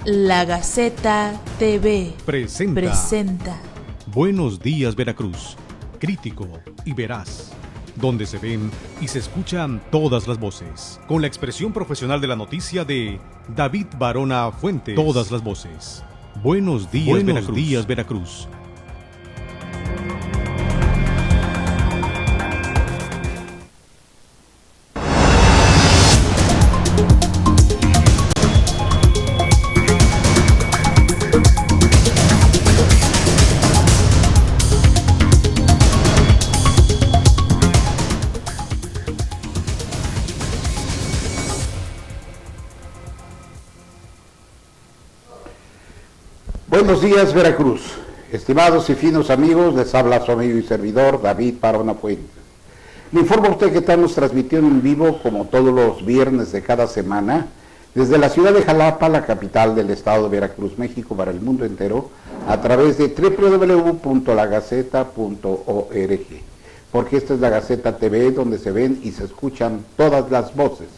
La Gaceta TV presenta Buenos Días Veracruz, crítico y veraz, donde se ven y se escuchan todas las voces, con la expresión profesional de la noticia de David Barona Fuentes. Todas las voces. Buenos días, Veracruz. Buenos días, Veracruz. Estimados y finos amigos, les habla su amigo y servidor David Barona Fuentes. Le informo a usted que estamos transmitiendo en vivo, como todos los viernes de cada semana, desde la ciudad de Jalapa, la capital del estado de Veracruz, México, para el mundo entero, a través de www.lagaceta.org, porque esta es la Gaceta TV, donde se ven y se escuchan todas las voces.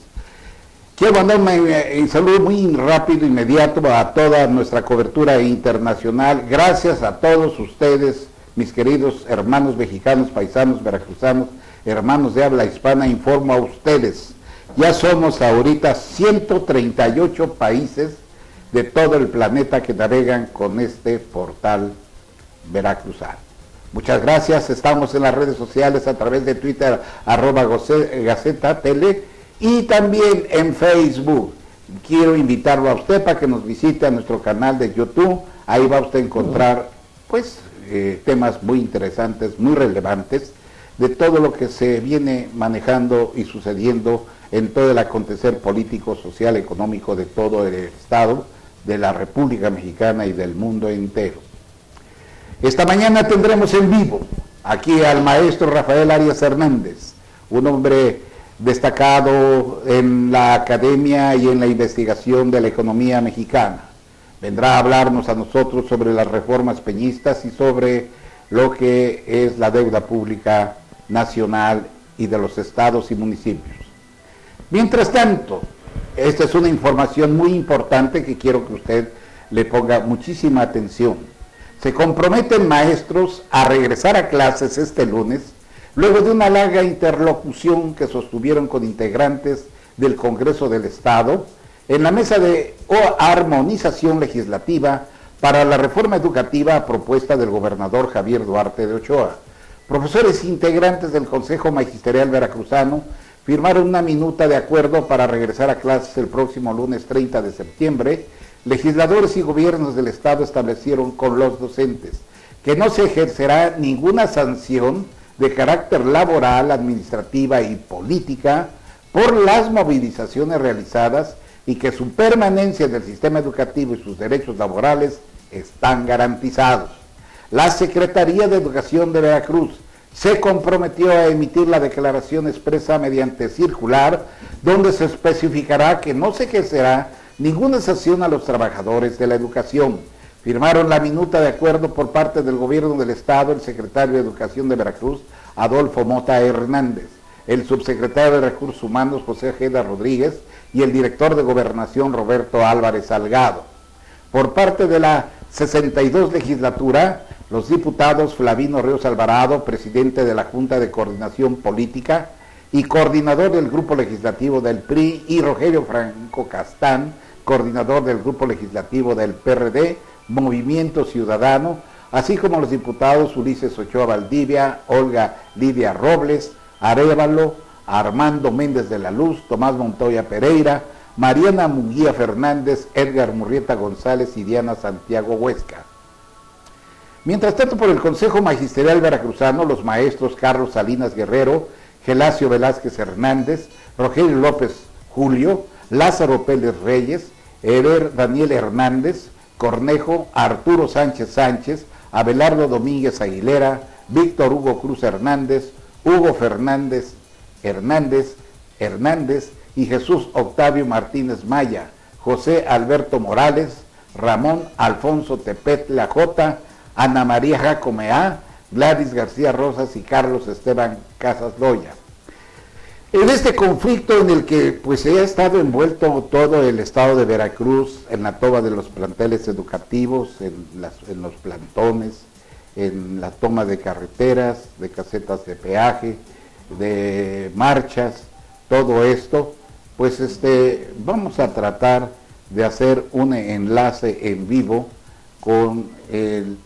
Quiero mandar un saludo muy rápido, inmediato, a toda nuestra cobertura internacional. Gracias a todos ustedes, mis queridos hermanos mexicanos, paisanos, veracruzanos, hermanos de habla hispana. Informo a ustedes, ya somos ahorita 138 países de todo el planeta que navegan con este portal veracruzano. Muchas gracias. Estamos en las redes sociales a través de Twitter, @GacetaTele, y también en Facebook. Quiero invitarlo a usted para que nos visite a nuestro canal de YouTube. Ahí va usted a encontrar temas muy interesantes, muy relevantes, de todo lo que se viene manejando y sucediendo en todo el acontecer político, social, económico de todo el estado, de la República Mexicana y del mundo entero. Esta mañana tendremos en vivo aquí al maestro Rafael Arias Hernández, un hombre destacado en la academia y en la investigación de la economía mexicana. Vendrá a hablarnos a nosotros sobre las reformas peñistas y sobre lo que es la deuda pública nacional y de los estados y municipios. Mientras tanto, esta es una información muy importante que quiero que usted le ponga muchísima atención. Se comprometen maestros a regresar a clases este lunes, luego de una larga interlocución que sostuvieron con integrantes del Congreso del Estado en la mesa de armonización legislativa para la reforma educativa a propuesta del gobernador Javier Duarte de Ochoa. Profesores integrantes del Consejo Magisterial Veracruzano firmaron una minuta de acuerdo para regresar a clases el próximo lunes 30 de septiembre. Legisladores y gobiernos del Estado establecieron con los docentes que no se ejercerá ninguna sanción de carácter laboral, administrativa y política por las movilizaciones realizadas y que su permanencia en el sistema educativo y sus derechos laborales están garantizados. La Secretaría de Educación de Veracruz se comprometió a emitir la declaración expresa mediante circular, donde se especificará que no se ejercerá ninguna sanción a los trabajadores de la educación. Firmaron la minuta de acuerdo por parte del gobierno del estado el secretario de Educación de Veracruz, Adolfo Mota Hernández, el subsecretario de Recursos Humanos, José Ojeda Rodríguez, y el director de Gobernación, Roberto Álvarez Salgado. Por parte de la 62 legislatura, los diputados Flavino Ríos Alvarado, presidente de la Junta de Coordinación Política y coordinador del Grupo Legislativo del PRI, y Rogelio Franco Castán, coordinador del Grupo Legislativo del PRD, Movimiento Ciudadano, así como los diputados Ulises Ochoa Valdivia, Olga Lidia Robles, Arévalo, Armando Méndez de la Luz, Tomás Montoya Pereira, Mariana Munguía Fernández, Edgar Murrieta González y Diana Santiago Huesca. Mientras tanto, por el Consejo Magisterial Veracruzano, los maestros Carlos Salinas Guerrero, Gelacio Velázquez Hernández, Rogelio López Julio, Lázaro Pérez Reyes, Eber Daniel Hernández, Cornejo, Arturo Sánchez Sánchez, Abelardo Domínguez Aguilera, Víctor Hugo Cruz Hernández, Hugo Fernández Hernández y Jesús Octavio Martínez Maya, José Alberto Morales, Ramón Alfonso Tepetla J, Ana María Jacomea, Gladys García Rosas y Carlos Esteban Casas Loya. En este conflicto en el que pues se ha estado envuelto todo el estado de Veracruz, en la toma de los planteles educativos, en los plantones, en la toma de carreteras, de casetas de peaje, de marchas, todo esto, pues vamos a tratar de hacer un enlace en vivo con el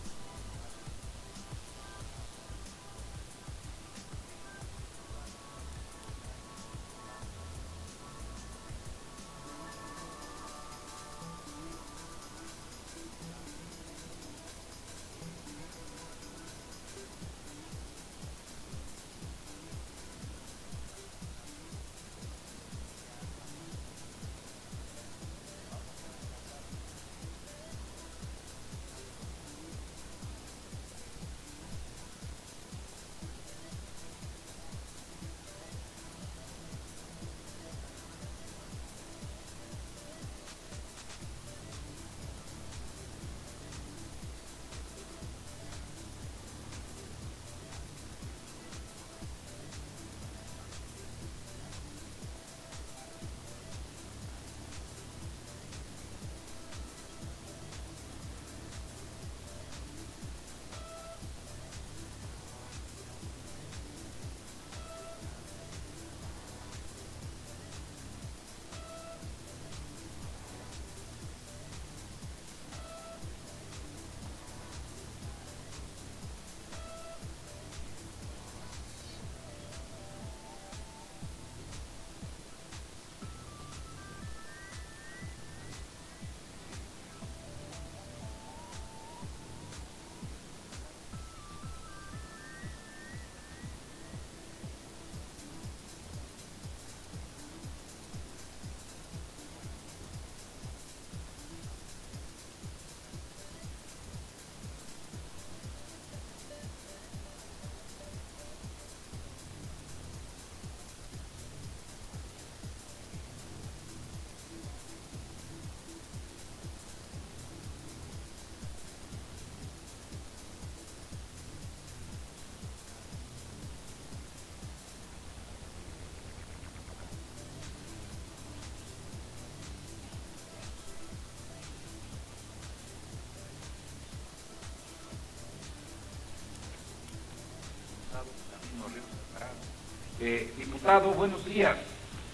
diputado, buenos días.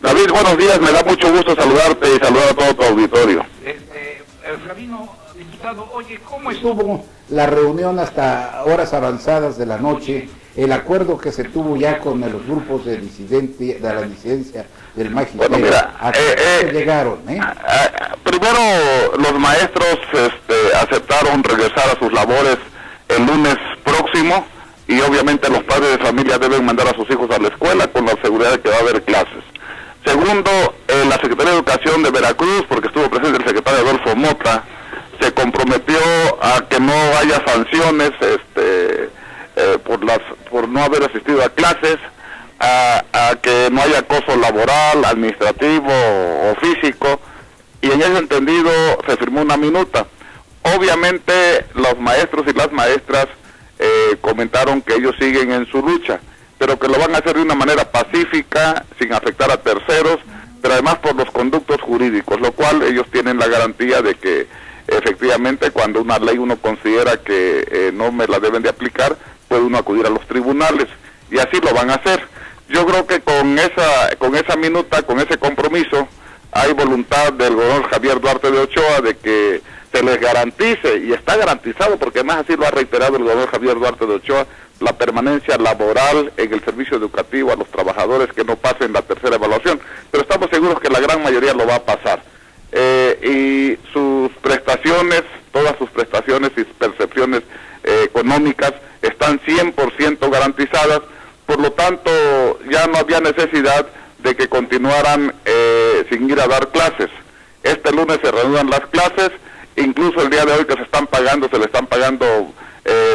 David, buenos días, me da mucho gusto saludarte y saludar a todo tu auditorio. Flavino, diputado, oye, ¿cómo estuvo la reunión hasta horas avanzadas de la noche? El acuerdo que se tuvo ya con los grupos de la disidencia del magisterio. Bueno, mira, ¿a qué llegaron? Primero, los maestros aceptaron regresar a sus labores el lunes próximo, y obviamente los padres de familia deben mandar a sus hijos a la escuela con la seguridad de que va a haber clases. Segundo, la Secretaría de Educación de Veracruz, porque estuvo presente el secretario Adolfo Mota, se comprometió a que no haya sanciones por no haber asistido a clases, a que no haya acoso laboral, administrativo o físico, y en ese entendido se firmó una minuta. Obviamente los maestros y las maestras comentaron que ellos siguen en su lucha, pero que lo van a hacer de una manera pacífica, sin afectar a terceros, pero además por los conductos jurídicos, lo cual ellos tienen la garantía de que efectivamente cuando una ley uno considera que no me la deben de aplicar, puede uno acudir a los tribunales, y así lo van a hacer. Yo creo que con esa minuta, con ese compromiso, hay voluntad del gobernador Javier Duarte de Ochoa de que se les garantice, y está garantizado, porque además así lo ha reiterado el gobernador Javier Duarte de Ochoa, la permanencia laboral en el servicio educativo a los trabajadores que no pasen la tercera evaluación, pero estamos seguros que la gran mayoría lo va a pasar. Y sus prestaciones, todas sus prestaciones y percepciones económicas están 100% garantizadas, por lo tanto ya no había necesidad de que continuaran sin ir a dar clases. Este lunes se reanudan las clases, incluso el día de hoy que se le están pagando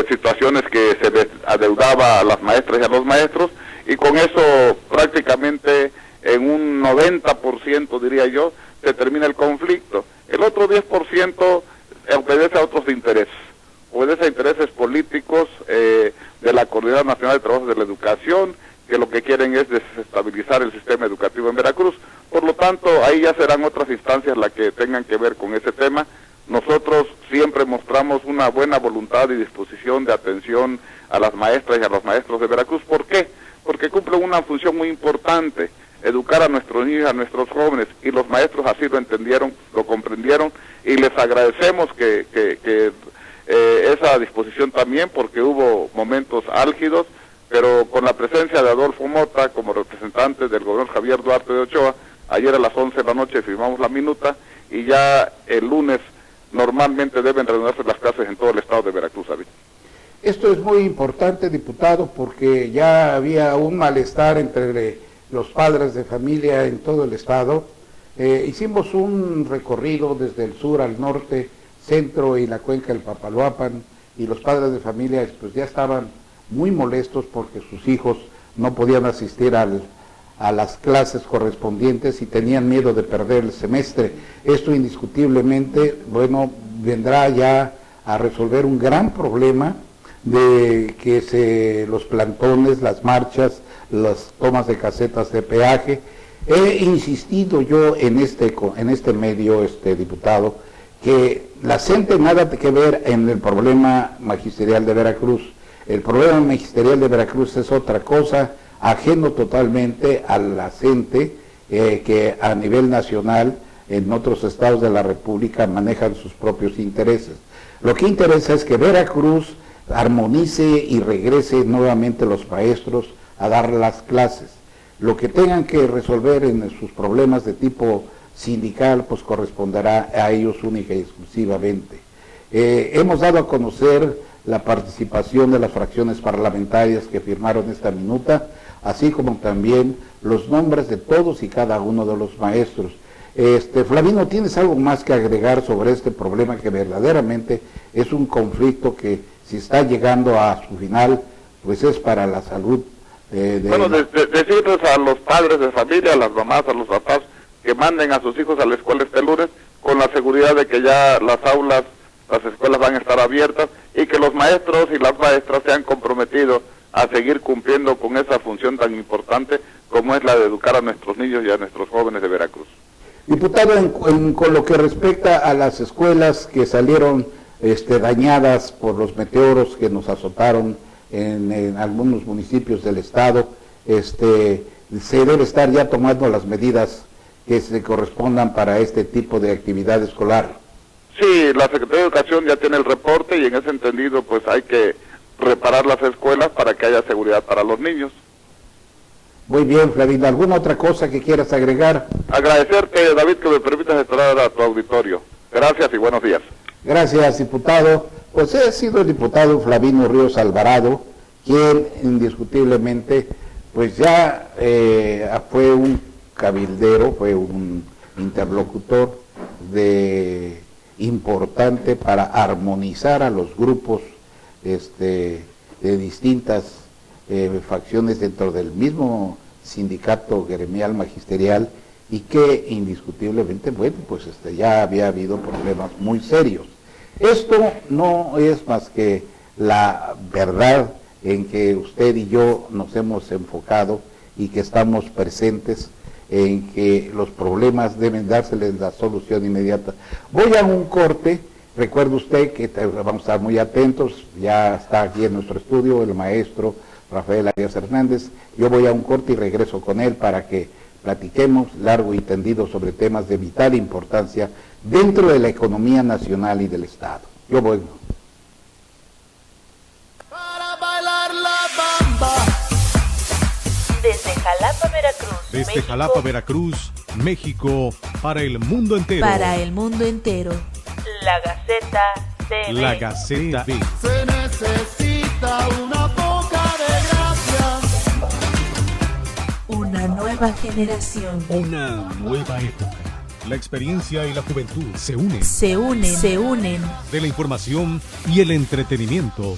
situaciones que se les adeudaba a las maestras y a los maestros, y con eso prácticamente en un 90%, diría yo, se termina el conflicto. El otro 10% obedece a otros intereses, obedece a intereses políticos de la Coordinadora Nacional de Trabajos de la Educación, que lo que quieren es desestabilizar el sistema educativo en Veracruz. Por lo tanto, ahí ya serán otras instancias las que tengan que ver con ese tema. Nosotros siempre mostramos una buena voluntad y disposición de atención a las maestras y a los maestros de Veracruz. ¿Por qué? Porque cumplen una función muy importante, educar a nuestros niños y a nuestros jóvenes, y los maestros así lo entendieron, lo comprendieron, y les agradecemos que esa disposición también, porque hubo momentos álgidos, pero con la presencia de Adolfo Mota como representante del gobernador Javier Duarte de Ochoa, ayer a las 11 de la noche firmamos la minuta, y ya el lunes normalmente deben reanudarse las clases en todo el estado de Veracruz, David. Esto es muy importante, diputado, porque ya había un malestar entre los padres de familia en todo el estado. Hicimos un recorrido desde el sur al norte, centro y la cuenca del Papaloapan, y los padres de familia pues ya estaban muy molestos porque sus hijos no podían asistir a las clases correspondientes y tenían miedo de perder el semestre. Esto indiscutiblemente, bueno, vendrá ya a resolver un gran problema de que los plantones, las marchas, las tomas de casetas de peaje. He insistido yo en este medio, diputado, que la gente nada que ver en el problema magisterial de Veracruz. El problema magisterial de Veracruz es otra cosa, ajeno totalmente a la gente que a nivel nacional, en otros estados de la República, manejan sus propios intereses. Lo que interesa es que Veracruz armonice y regrese nuevamente los maestros a dar las clases. Lo que tengan que resolver en sus problemas de tipo sindical, pues corresponderá a ellos única y exclusivamente. Hemos dado a conocer la participación de las fracciones parlamentarias que firmaron esta minuta, así como también los nombres de todos y cada uno de los maestros. Flavino, ¿tienes algo más que agregar sobre este problema que verdaderamente es un conflicto que si está llegando a su final, pues es para la salud? Bueno, decirles a los padres de familia, a las mamás, a los papás, que manden a sus hijos a la escuela este lunes con la seguridad de que ya las aulas, las escuelas van a estar abiertas y que los maestros y las maestras se han comprometido a seguir cumpliendo con esa función tan importante como es la de educar a nuestros niños y a nuestros jóvenes de Veracruz. Diputado, con lo que respecta a las escuelas que salieron dañadas por los meteoros que nos azotaron en algunos municipios del estado, se debe estar ya tomando las medidas que se correspondan para este tipo de actividad escolar. Sí, la Secretaría de Educación ya tiene el reporte y en ese entendido pues hay que reparar las escuelas para que haya seguridad para los niños. Muy bien, Flavino. ¿Alguna otra cosa que quieras agregar? Agradecerte, David, que me permitas entrar a tu auditorio. Gracias y buenos días. Gracias, diputado. Pues ha sido el diputado Flavino Ríos Alvarado, quien indiscutiblemente pues ya fue un cabildero, fue un interlocutor importante para armonizar a los grupos de distintas facciones dentro del mismo sindicato gremial magisterial, y que indiscutiblemente, bueno, pues ya había habido problemas muy serios. Esto no es más que la verdad en que usted y yo nos hemos enfocado y que estamos presentes en que los problemas deben dárseles la solución inmediata. Voy a un corte. Recuerde usted que vamos a estar muy atentos. Ya está aquí en nuestro estudio el maestro Rafael Arias Hernández. Yo voy a un corte y regreso con él para que platiquemos largo y tendido sobre temas de vital importancia dentro de la economía nacional y del Estado. Yo voy. Para bailar la bamba. Desde Jalapa, Veracruz. Desde México, Jalapa, Veracruz, México, para el mundo entero. para el mundo entero. La Gaceta TV. La Gaceta TV. Se necesita una poca de gracia. Una nueva generación. Una nueva época. La experiencia y la juventud se unen. Se unen. De la información y el entretenimiento.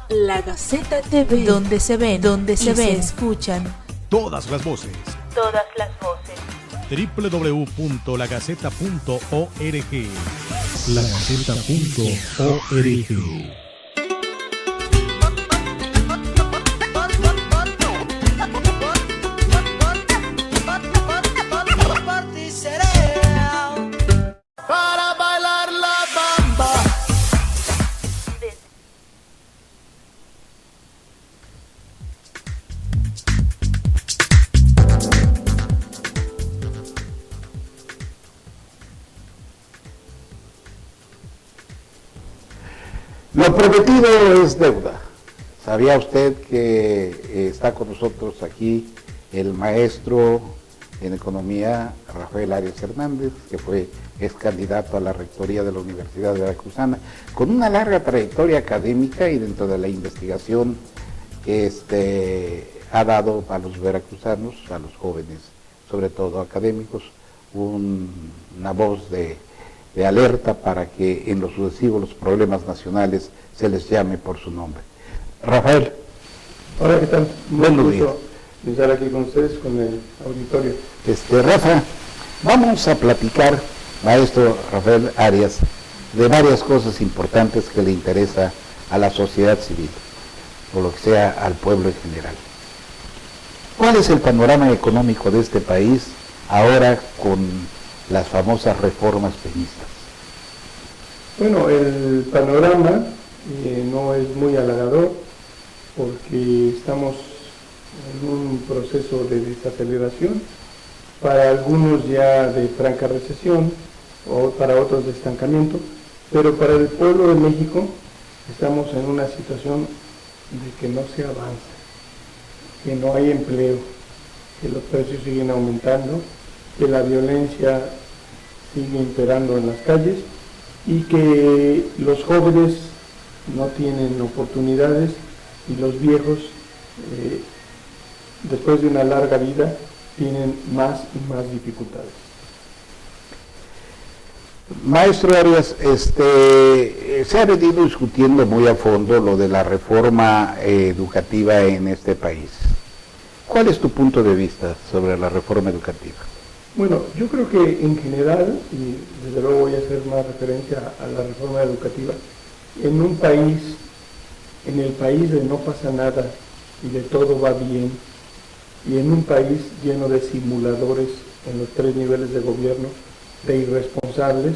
La Gaceta TV. Donde se ven, se escuchan. Todas las voces. Todas las voces. www.lagaceta.org. Lagaceta.org. Lo prometido es deuda. ¿Sabía usted que está con nosotros aquí el maestro en economía Rafael Arias Hernández, que es candidato a la rectoría de la Universidad Veracruzana, con una larga trayectoria académica y dentro de la investigación ha dado a los veracruzanos, a los jóvenes, sobre todo académicos, una voz de alerta para que en lo sucesivo los problemas nacionales se les llame por su nombre. Rafael. Hola, ¿qué tal? Buenos días. Estar aquí con ustedes, con el auditorio. Rafa, vamos a platicar, maestro Rafael Arias, de varias cosas importantes que le interesa a la sociedad civil, o lo que sea al pueblo en general. ¿Cuál es el panorama económico de este país ahora con las famosas reformas peñistas? Bueno, el panorama no es muy halagador porque estamos en un proceso de desaceleración, para algunos ya de franca recesión o para otros de estancamiento, pero para el pueblo de México estamos en una situación de que no se avanza, que no hay empleo, que los precios siguen aumentando, que la violencia sigue imperando en las calles y que los jóvenes no tienen oportunidades y los viejos, después de una larga vida, tienen más y más dificultades. Maestro Arias, se ha venido discutiendo muy a fondo lo de la reforma educativa en este país. ¿Cuál es tu punto de vista sobre la reforma educativa? Bueno, yo creo que en general, y desde luego voy a hacer más referencia a la reforma educativa, en un país, en el país de no pasa nada y de todo va bien, y en un país lleno de simuladores en los 3 niveles de gobierno, de irresponsables,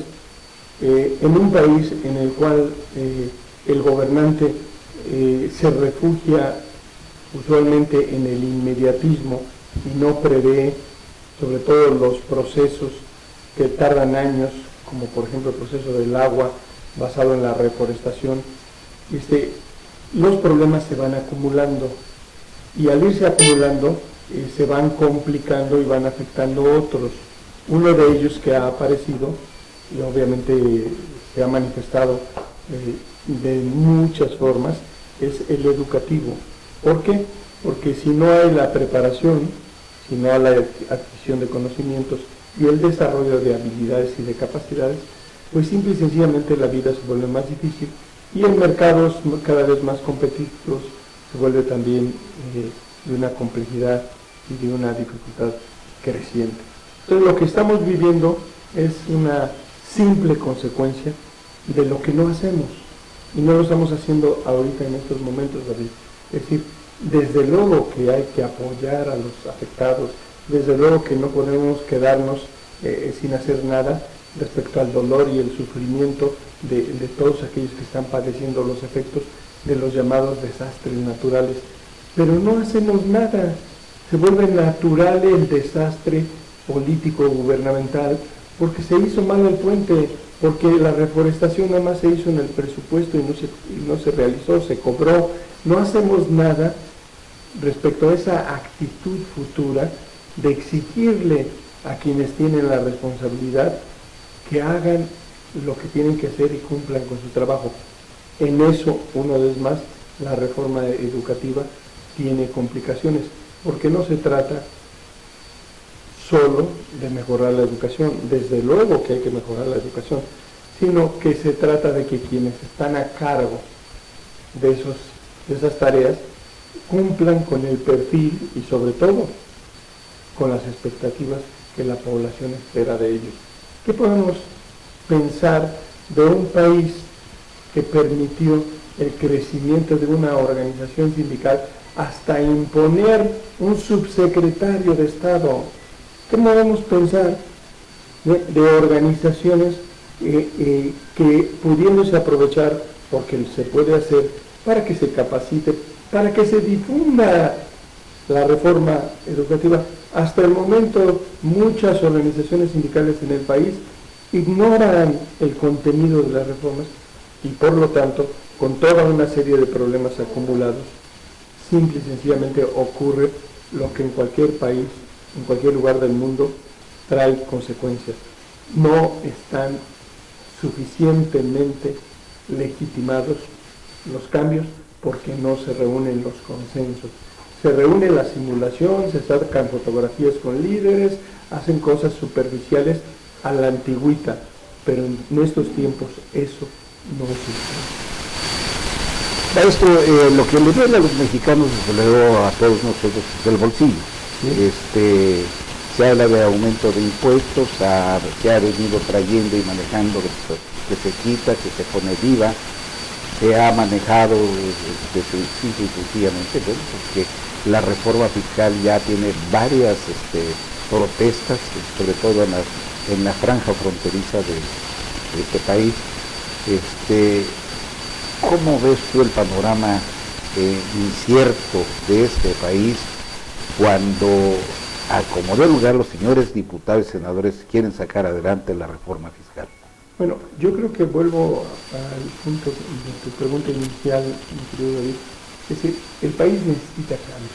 en un país en el cual el gobernante se refugia usualmente en el inmediatismo y no prevé sobre todo los procesos que tardan años, como por ejemplo el proceso del agua basado en la reforestación, los problemas se van acumulando y al irse acumulando se van complicando y van afectando otros. Uno de ellos que ha aparecido y obviamente se ha manifestado de muchas formas es el educativo. ¿Por qué? Porque si no hay la preparación, si no hay la adquisición de conocimientos y el desarrollo de habilidades y de capacidades, pues simple y sencillamente la vida se vuelve más difícil y en mercados cada vez más competitivos se vuelve también de una complejidad y de una dificultad creciente. Entonces lo que estamos viviendo es una simple consecuencia de lo que no hacemos y no lo estamos haciendo ahorita en estos momentos, David. Es decir, desde luego que hay que apoyar a los afectados, desde luego que no podemos quedarnos sin hacer nada respecto al dolor y el sufrimiento de todos aquellos que están padeciendo los efectos de los llamados desastres naturales, pero no hacemos nada. Se vuelve natural el desastre político gubernamental porque se hizo mal el puente, porque la reforestación nada más se hizo en el presupuesto y no se realizó, se cobró. No hacemos nada respecto a esa actitud futura de exigirle a quienes tienen la responsabilidad que hagan lo que tienen que hacer y cumplan con su trabajo. En eso, una vez más, la reforma educativa tiene complicaciones, porque no se trata solo de mejorar la educación, desde luego que hay que mejorar la educación, sino que se trata de que quienes están a cargo de esas tareas cumplan con el perfil y sobre todo con las expectativas que la población espera de ellos. ¿Qué podemos pensar de un país que permitió el crecimiento de una organización sindical hasta imponer un subsecretario de Estado? ¿Qué podemos pensar de organizaciones que pudiéndose aprovechar, porque se puede hacer, para que se capacite, para que se difunda la reforma educativa? Hasta el momento muchas organizaciones sindicales en el país ignoran el contenido de las reformas y por lo tanto con toda una serie de problemas acumulados, simple y sencillamente ocurre lo que en cualquier país, en cualquier lugar del mundo, trae consecuencias. No están suficientemente legitimados los cambios porque no se reúnen los consensos. Se reúne la simulación, se sacan fotografías con líderes, hacen cosas superficiales a la antigüita, pero en estos tiempos eso no existe. Maestro, lo que le duele a los mexicanos, desde luego a todos nosotros, es el bolsillo. ¿Sí? Se habla de aumento de impuestos, se ha venido trayendo y manejando que se quita, que se pone viva, se ha manejado simple y sencillamente, bueno, porque la reforma fiscal ya tiene varias protestas, sobre todo en la franja fronteriza de este país. ¿Cómo ves tú el panorama incierto de este país cuando, a como de lugar, los señores diputados y senadores quieren sacar adelante la reforma fiscal? Bueno, yo creo que vuelvo al punto de tu pregunta inicial, mi querido David. Es decir, el país necesita cambio,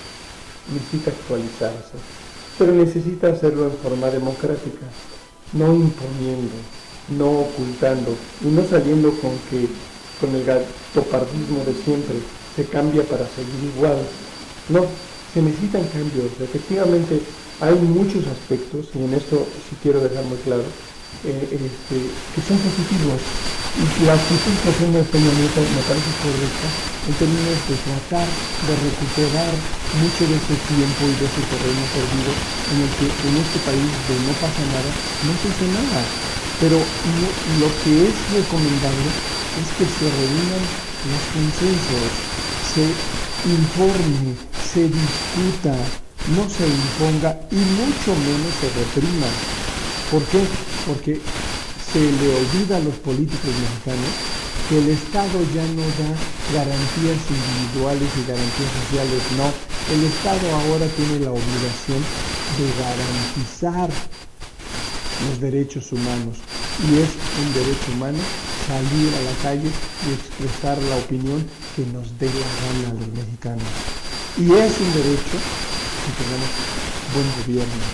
necesita actualizarse, pero necesita hacerlo en forma democrática, no imponiendo, no ocultando y no saliendo con el gatopardismo de siempre, se cambia para seguir igual. No, se necesitan cambios. Efectivamente, hay muchos aspectos, y en esto sí quiero dejar muy claro, que son positivos. Y la actitud que hace Peña Nieto me parece correcta en términos de tratar de recuperar mucho de ese tiempo y de ese terreno perdido en el que en este país de no pasa nada, no se hace nada. Pero lo que es recomendable es que se reúnan los consensos, se informe, se discuta, no se imponga y mucho menos se reprima. ¿Por qué? Porque se le olvida a los políticos mexicanos que el Estado ya no da garantías individuales y garantías sociales, no. El Estado ahora tiene la obligación de garantizar los derechos humanos, y es un derecho humano salir a la calle y expresar la opinión que nos dé la gana a los mexicanos. Y es un derecho que tengamos buen gobierno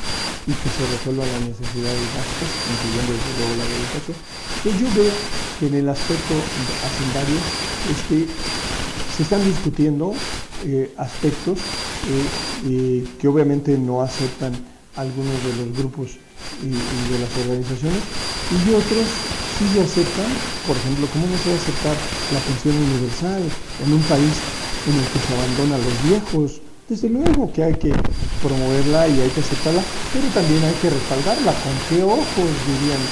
y que se resuelvan las necesidades básicas, incluyendo desde luego la educación. Entonces yo veo que en el aspecto hacendario se están discutiendo aspectos que obviamente no aceptan algunos de los grupos y de las organizaciones, y otros sí se aceptan. Por ejemplo, ¿cómo no se va a aceptar la pensión universal en un país en el que se abandona a los viejos? Desde luego que hay que promoverla y hay que aceptarla, pero también hay que respaldarla. ¿Con qué ojos, dirían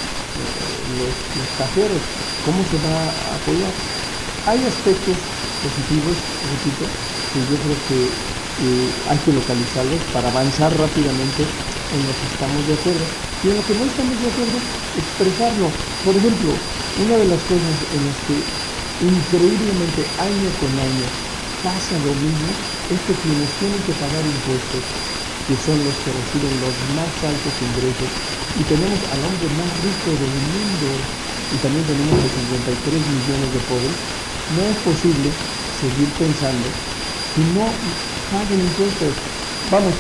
los cajeros? ¿Cómo se va a apoyar? Hay aspectos positivos, repito, que yo creo que hay que localizarlos para avanzar rápidamente en lo que estamos de acuerdo. Y en lo que no estamos de acuerdo, expresarlo. Por ejemplo, una de las cosas en las que increíblemente año con año pasa lo mismo es que quienes tienen que pagar impuestos, que son los que reciben los más altos ingresos, y tenemos al hombre más rico del mundo, y también tenemos los 53 millones de pobres, no es posible seguir pensando que no paguen impuestos. Vamos,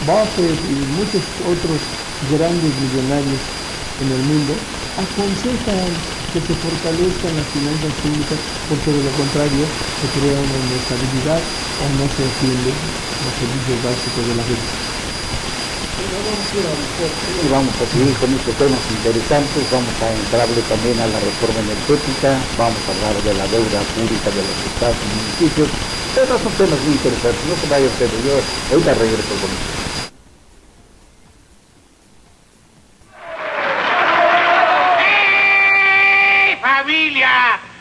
Buffett y muchos otros grandes millonarios en el mundo aconsejan que se fortalezcan las finanzas públicas, porque de lo contrario se crea una inestabilidad o no se atienden los servicios básicos de la gente. Y vamos a seguir con estos temas interesantes. Vamos a entrarle también a la reforma energética, vamos a hablar de la deuda pública de los estados y municipios. Pero son temas muy interesantes, no se vaya usted, yo ahorita regreso con usted.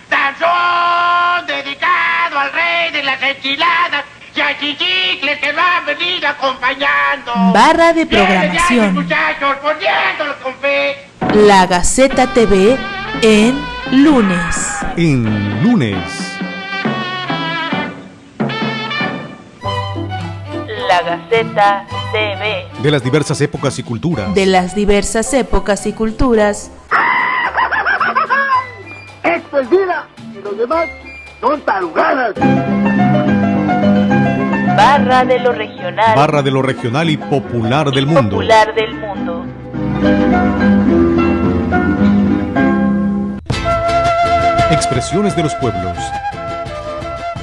Danzón dedicado al rey de las enchiladas y a chichicles que lo han venido acompañando. Barra de programación. Muchachos, poniéndolos con fe. La Gaceta TV en lunes. En lunes. La Gaceta TV. De las diversas épocas y culturas. De las diversas épocas y culturas. Esto es vida y los demás son tarugadas. Barra de lo regional. Barra de lo regional y popular del mundo. Popular del mundo. Expresiones de los pueblos.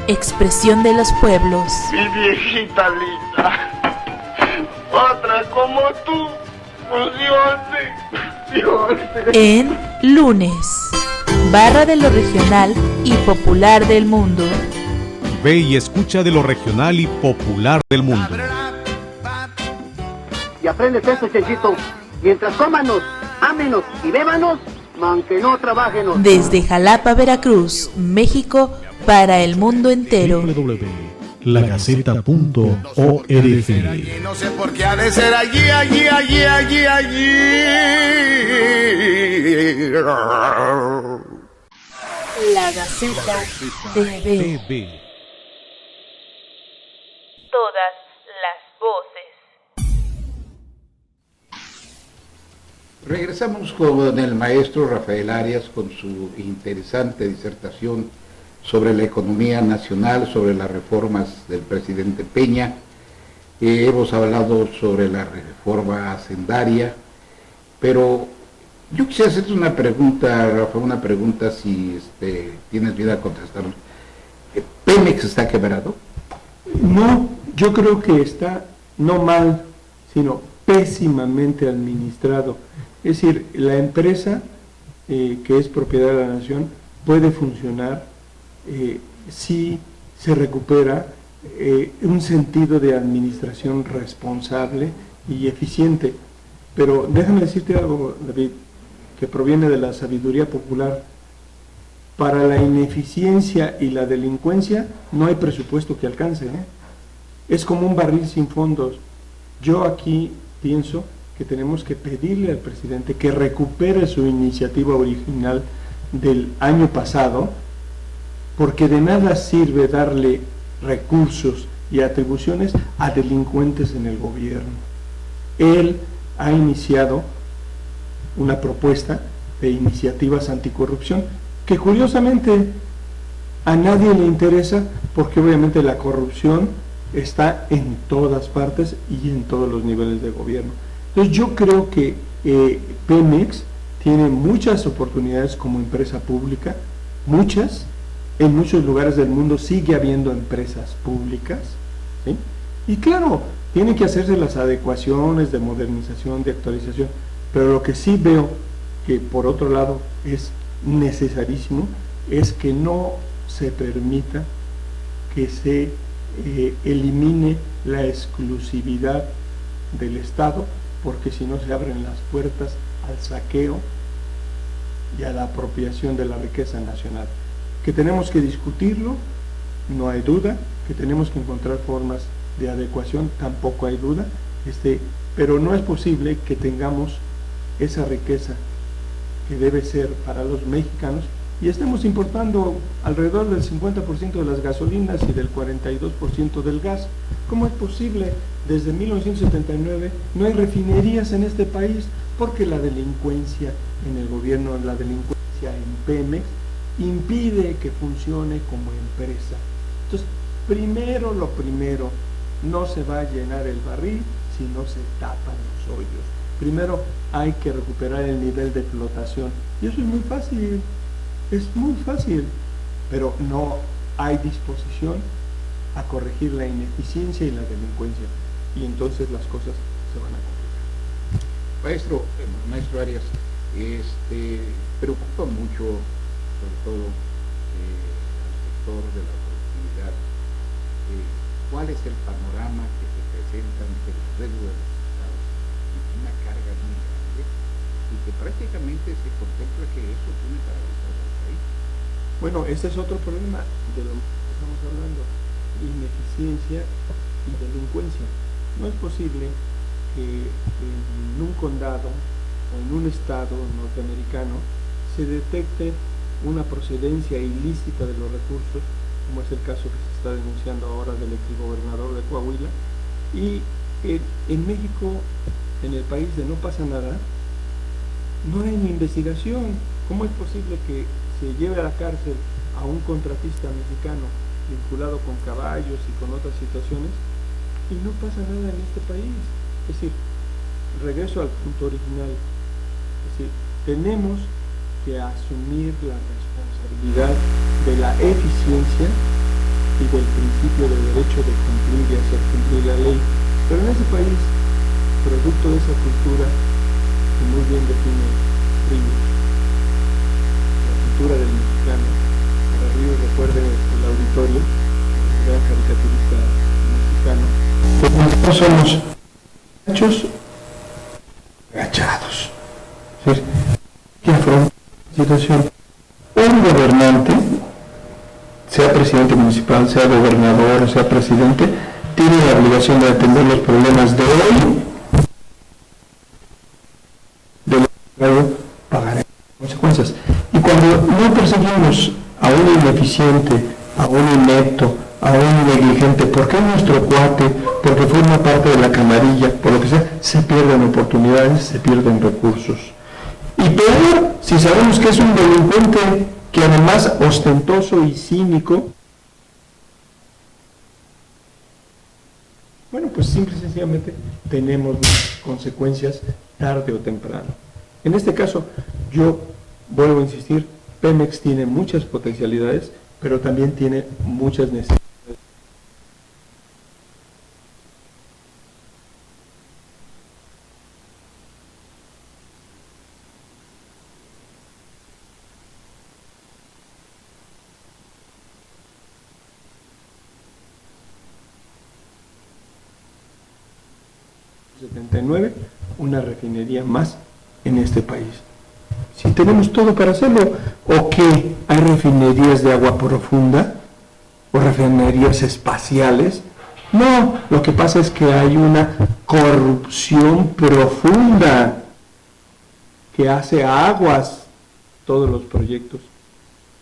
Expresión de los pueblos. Mi viejita linda, otra como tú, fusione. En lunes. Barra de lo regional y popular del mundo. Ve y escucha de lo regional y popular del mundo. Y aprendes eso, Chenchito. Mientras cómanos, ámenos y bébanos, aunque no trabajenos. Desde Jalapa, Veracruz, México, para el mundo entero. www.lagaceta.org. No sé por qué ha de ser allí. La Gaceta TV. Todas las voces. Regresamos con el maestro Rafael Arias con su interesante disertación sobre la economía nacional, sobre las reformas del presidente Peña. Hemos hablado sobre la reforma hacendaria, pero yo quisiera hacerte una pregunta, Rafael, una pregunta si tienes miedo a contestar. ¿Pemex está quebrado? No, yo creo que está no mal, sino pésimamente administrado. Es decir, la empresa que es propiedad de la nación puede funcionar si se recupera un sentido de administración responsable y eficiente. Pero déjame decirte algo, David, que proviene de la sabiduría popular. Para la ineficiencia y la delincuencia no hay presupuesto que alcance, ¿eh? Es como un barril sin fondos. Yo aquí pienso que tenemos que pedirle al presidente que recupere su iniciativa original del año pasado, porque de nada sirve darle recursos y atribuciones a delincuentes en el gobierno. Él ha iniciado una propuesta de iniciativas anticorrupción que curiosamente a nadie le interesa, porque obviamente la corrupción está en todas partes y en todos los niveles de gobierno. Entonces yo creo que Pemex tiene muchas oportunidades como empresa pública, muchas. En muchos lugares del mundo sigue habiendo empresas públicas, ¿sí? Y claro, tienen que hacerse las adecuaciones de modernización, de actualización, pero lo que sí veo que por otro lado es necesarísimo es que no se permita que se elimine la exclusividad del Estado, porque si no se abren las puertas al saqueo y a la apropiación de la riqueza nacional. Que tenemos que discutirlo, no hay duda, que tenemos que encontrar formas de adecuación, tampoco hay duda, pero no es posible que tengamos esa riqueza que debe ser para los mexicanos y estemos importando alrededor del 50% de las gasolinas y del 42% del gas. ¿Cómo es posible? Desde 1979 no hay refinerías en este país porque la delincuencia en el gobierno, la delincuencia en Pemex impide que funcione como empresa. Entonces, lo primero, no se va a llenar el barril si no se tapan los hoyos. Primero hay que recuperar el nivel de flotación. Y eso es muy fácil, pero no hay disposición a corregir la ineficiencia y la delincuencia. Y entonces las cosas se van a complicar. Maestro Arias, preocupa mucho, sobre todo al sector de la productividad, cuál es el panorama que se presenta ante los deudas de los estados, una carga muy grande y que prácticamente se contempla que eso tiene paralizado al país. Bueno, este es otro problema de lo que estamos hablando, ineficiencia y delincuencia. No es posible que en un condado o en un estado norteamericano se detecte una procedencia ilícita de los recursos, como es el caso que se está denunciando ahora del exgobernador de Coahuila, y en México, en el país de no pasa nada, no hay ni investigación. ¿Cómo es posible que se lleve a la cárcel a un contratista mexicano vinculado con caballos y con otras situaciones, y no pasa nada en este país. Es decir, regreso al punto original, es decir, tenemos que asumir la responsabilidad de la eficiencia y del principio de derecho de cumplir y hacer cumplir la ley. Pero en ese país, producto de esa cultura que muy bien define Ríos, la cultura del mexicano, para Ríos, recuerden el auditorio, el gran caricaturista mexicano, pues nosotros somos hechos agachados. ¿Sí? Que afronta la situación. Un gobernante, sea presidente municipal, sea gobernador, sea presidente, tiene la obligación de atender los problemas de hoy, de lo que pagará consecuencias. Y cuando no perseguimos a un ineficiente, a un inepto, a un negligente, porque es nuestro cuate, porque forma parte de la camarilla, por lo que sea, se pierden oportunidades, se pierden recursos. Y peor, si sabemos que es un delincuente que además ostentoso y cínico, bueno, pues simple y sencillamente tenemos consecuencias tarde o temprano. En este caso, yo vuelvo a insistir, Pemex tiene muchas potencialidades, pero también tiene muchas necesidades. Una refinería más en este país. Si tenemos todo para hacerlo, o que hay refinerías de agua profunda o refinerías espaciales. No, lo que pasa es que hay una corrupción profunda que hace aguas todos los proyectos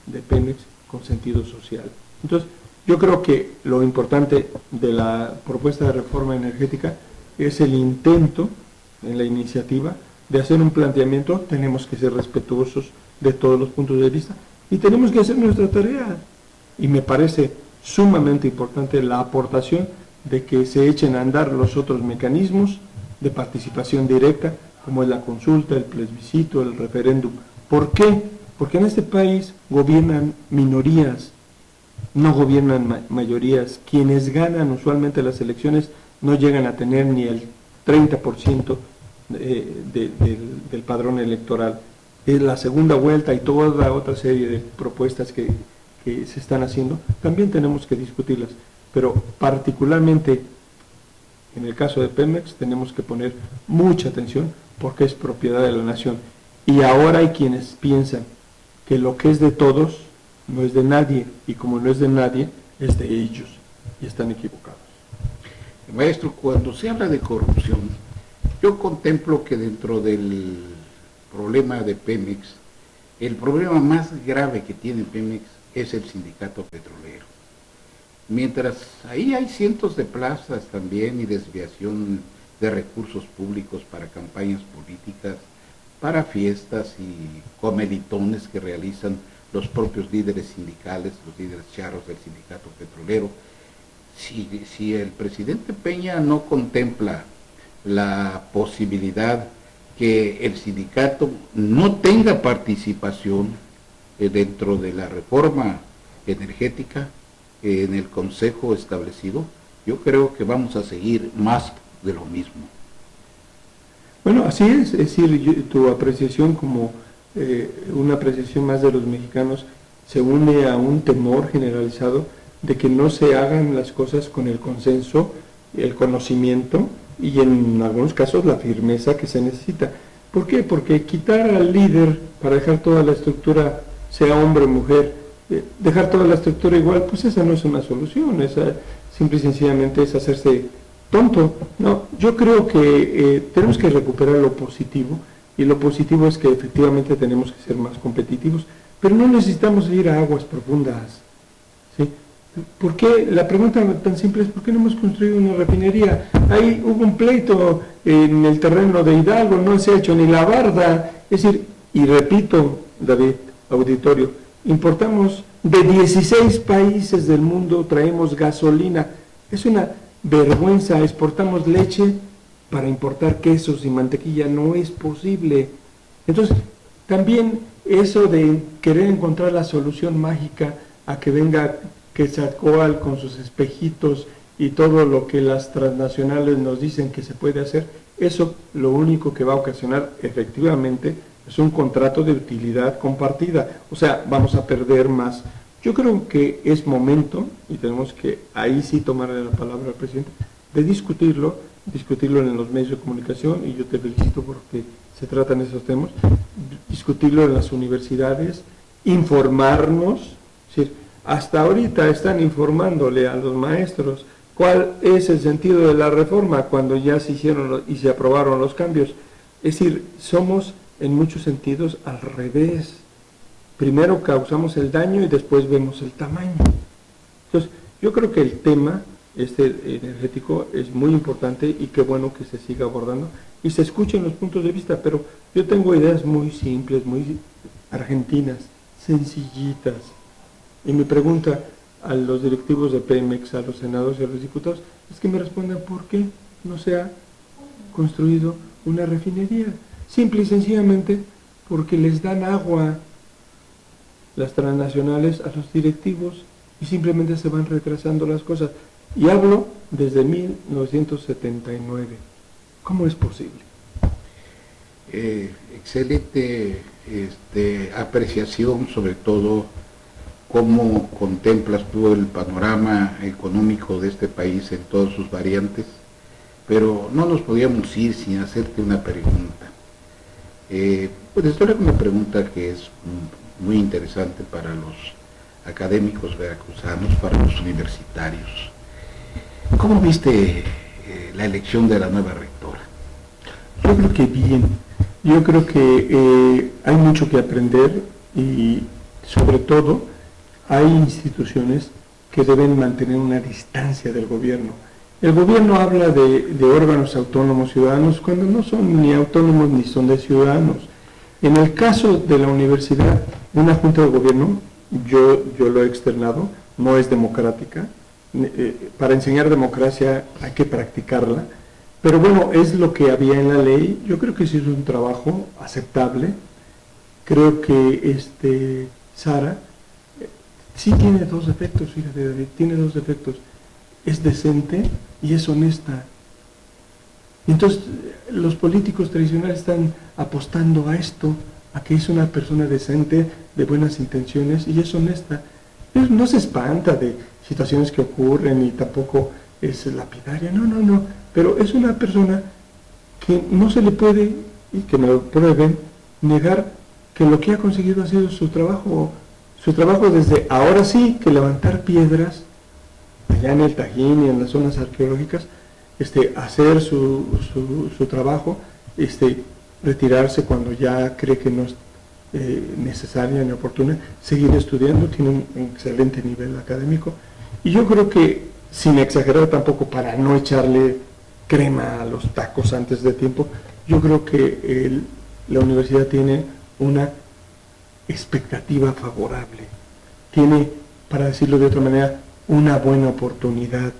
de Pemex con sentido social. Entonces, yo creo que lo importante de la propuesta de reforma energética es el intento en la iniciativa de hacer un planteamiento. Tenemos que ser respetuosos de todos los puntos de vista y tenemos que hacer nuestra tarea. Y me parece sumamente importante la aportación de que se echen a andar los otros mecanismos de participación directa, como es la consulta, el plebiscito, el referéndum. ¿Por qué? Porque en este país gobiernan minorías, no gobiernan mayorías. Quienes ganan usualmente las elecciones no llegan a tener ni el 30% del padrón electoral. Es la segunda vuelta y toda otra serie de propuestas que se están haciendo, también tenemos que discutirlas, pero particularmente en el caso de Pemex tenemos que poner mucha atención porque es propiedad de la nación. Y ahora hay quienes piensan que lo que es de todos no es de nadie, y como no es de nadie, es de ellos, y están equivocados. Maestro, cuando se habla de corrupción, yo contemplo que dentro del problema de Pemex, el problema más grave que tiene Pemex es el sindicato petrolero. Mientras ahí hay cientos de plazas también y desviación de recursos públicos para campañas políticas, para fiestas y comelitones que realizan los propios líderes sindicales, los líderes charros del sindicato petrolero. Si el presidente Peña no contempla la posibilidad que el sindicato no tenga participación dentro de la reforma energética en el consejo establecido, yo creo que vamos a seguir más de lo mismo. Bueno, así es decir, tu apreciación como una apreciación más de los mexicanos se une a un temor generalizado de que no se hagan las cosas con el consenso, el conocimiento y en algunos casos la firmeza que se necesita. ¿Por qué? Porque quitar al líder para dejar toda la estructura, sea hombre o mujer, dejar toda la estructura igual, pues esa no es una solución, esa simple y sencillamente es hacerse tonto. No, yo creo que tenemos que recuperar lo positivo, y lo positivo es que efectivamente tenemos que ser más competitivos, pero no necesitamos ir a aguas profundas, ¿sí? ¿Por qué? La pregunta tan simple es: ¿por qué no hemos construido una refinería? Ahí hubo un pleito en el terreno de Hidalgo, no se ha hecho ni la barda. Es decir, y repito, David, auditorio, importamos De 16 países del mundo traemos gasolina. Es una vergüenza. Exportamos leche para importar quesos y mantequilla. No es posible. Entonces, también eso de querer encontrar la solución mágica a que venga Quetzalcóatl con sus espejitos y todo lo que las transnacionales nos dicen que se puede hacer, eso lo único que va a ocasionar efectivamente es un contrato de utilidad compartida. O sea, vamos a perder más. Yo creo que es momento, y tenemos que ahí sí tomarle la palabra al presidente, de discutirlo en los medios de comunicación, y yo te felicito porque se tratan esos temas, discutirlo en las universidades, informarnos, es decir, hasta ahorita están informándole a los maestros cuál es el sentido de la reforma cuando ya se hicieron y se aprobaron los cambios. Es decir, somos en muchos sentidos al revés. Primero causamos el daño y después vemos el tamaño. Entonces, yo creo que el tema energético es muy importante y qué bueno que se siga abordando y se escuchen los puntos de vista, pero yo tengo ideas muy simples, muy argentinas, sencillitas. Y mi pregunta a los directivos de Pemex, a los senadores y a los diputados, es que me respondan por qué no se ha construido una refinería. Simple y sencillamente porque les dan agua las transnacionales a los directivos y simplemente se van retrasando las cosas. Y hablo desde 1979. ¿Cómo es posible? Excelente apreciación, sobre todo cómo contemplas tú el panorama económico de este país en todas sus variantes, pero no nos podíamos ir sin hacerte una pregunta. Pues esto es una pregunta que es muy interesante para los académicos veracruzanos, para los universitarios. ¿Cómo viste la elección de la nueva rectora? Yo creo que bien. Yo creo que hay mucho que aprender y sobre todo hay instituciones que deben mantener una distancia del gobierno. El gobierno habla de órganos autónomos ciudadanos cuando no son ni autónomos ni son de ciudadanos. En el caso de la universidad, una junta de gobierno, yo lo he externado, no es democrática. Para enseñar democracia hay que practicarla, pero bueno, es lo que había en la ley. Yo creo que sí es un trabajo aceptable. Creo que Sara sí tiene dos defectos, fíjate David, tiene dos defectos. Es decente y es honesta. Entonces, los políticos tradicionales están apostando a esto, a que es una persona decente, de buenas intenciones y es honesta. No se espanta de situaciones que ocurren y tampoco es lapidaria, no, pero es una persona que no se le puede, y que me lo prueben, negar que lo que ha conseguido ha sido su trabajo desde ahora sí que levantar piedras allá en el Tajín y en las zonas arqueológicas, hacer su trabajo, retirarse cuando ya cree que no es necesaria ni oportuna, seguir estudiando, tiene un excelente nivel académico, y yo creo que, sin exagerar tampoco para no echarle crema a los tacos antes de tiempo, yo creo que la universidad tiene una expectativa favorable, tiene, para decirlo de otra manera, una buena oportunidad.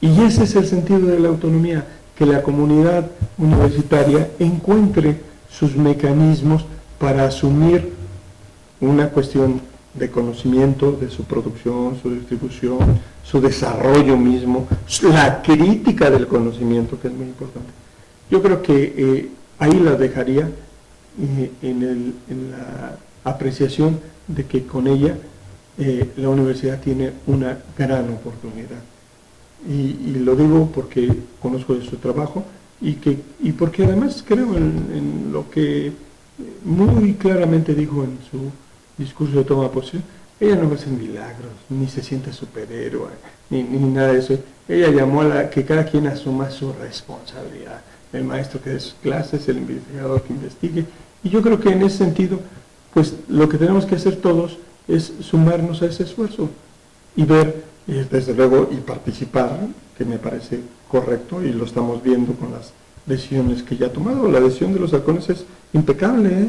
Y ese es el sentido de la autonomía, que la comunidad universitaria encuentre sus mecanismos para asumir una cuestión de conocimiento, de su producción, su distribución, su desarrollo mismo, la crítica del conocimiento, que es muy importante. Yo creo que ahí la dejaría en la apreciación de que con ella la universidad tiene una gran oportunidad. Y lo digo porque conozco de su trabajo y porque además creo en lo que muy claramente dijo en su discurso de toma de posesión. Ella no va a hacer milagros, ni se siente superhéroe, ni nada de eso. Ella llamó a que cada quien asuma su responsabilidad. El maestro que dé sus clases, el investigador que investigue. Y yo creo que en ese sentido, pues lo que tenemos que hacer todos es sumarnos a ese esfuerzo y ver, desde luego, y participar, que me parece correcto, y lo estamos viendo con las decisiones que ya ha tomado. La decisión de los halcones es impecable,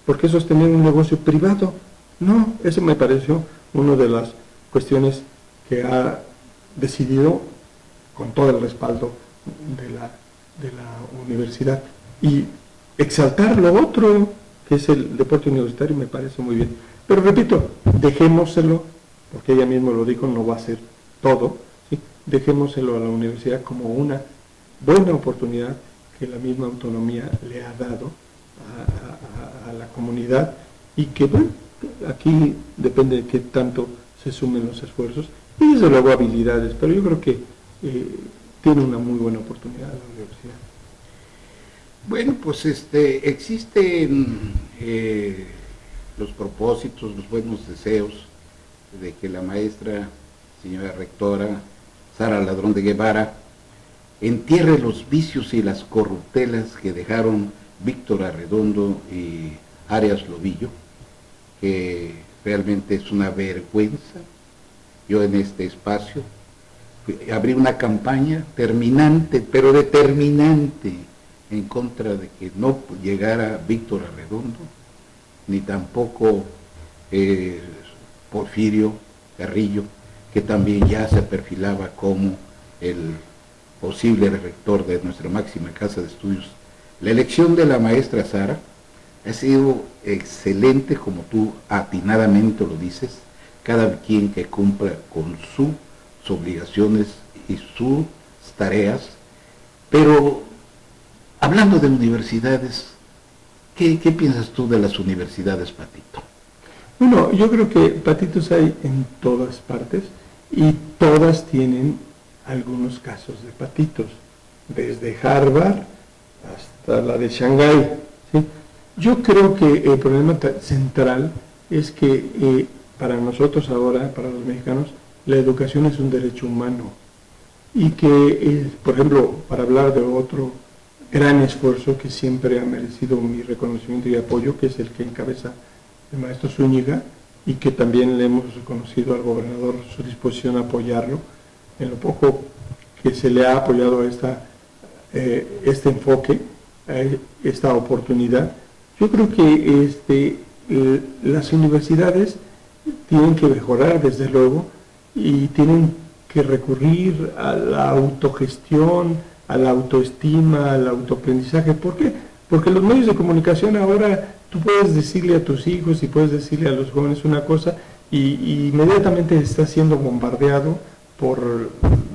porque eso es tener un negocio privado. No, eso me pareció una de las cuestiones que ha decidido con todo el respaldo de la universidad. Y exaltar lo otro, que es el deporte universitario, me parece muy bien. Pero repito, dejémoselo, porque ella misma lo dijo, no va a ser todo, ¿sí? Dejémoselo a la universidad como una buena oportunidad que la misma autonomía le ha dado a la comunidad, y que, bueno, aquí depende de qué tanto se sumen los esfuerzos y desde luego habilidades, pero yo creo que tiene una muy buena oportunidad la universidad. Bueno, pues existen los propósitos, los buenos deseos de que la maestra, señora rectora Sara Ladrón de Guevara, entierre los vicios y las corruptelas que dejaron Víctor Arredondo y Arias Lobillo, que realmente es una vergüenza. Yo en este espacio abrí una campaña terminante, pero determinante, en contra de que no llegara Víctor Arredondo, ni tampoco Porfirio Carrillo, que también ya se perfilaba como el posible rector de nuestra máxima casa de estudios. La elección de la maestra Sara ha sido excelente, como tú atinadamente lo dices, cada quien que cumpla con sus obligaciones y sus tareas. Pero hablando de universidades, ¿qué piensas tú de las universidades, Patito? Bueno, yo creo que patitos hay en todas partes y todas tienen algunos casos de patitos, desde Harvard hasta la de Shanghái, ¿sí? Yo creo que el problema central es que para nosotros ahora, para los mexicanos, la educación es un derecho humano, y que, por ejemplo, para hablar de otro gran esfuerzo que siempre ha merecido mi reconocimiento y apoyo, que es el que encabeza el maestro Zúñiga, y que también le hemos reconocido al gobernador su disposición a apoyarlo, en lo poco que se le ha apoyado a este enfoque, a esta oportunidad. Yo creo que las universidades tienen que mejorar, desde luego, y tienen que recurrir a la autogestión, a la autoestima, al autoaprendizaje. ¿Por qué? Porque los medios de comunicación ahora, tú puedes decirle a tus hijos y puedes decirle a los jóvenes una cosa y inmediatamente está siendo bombardeado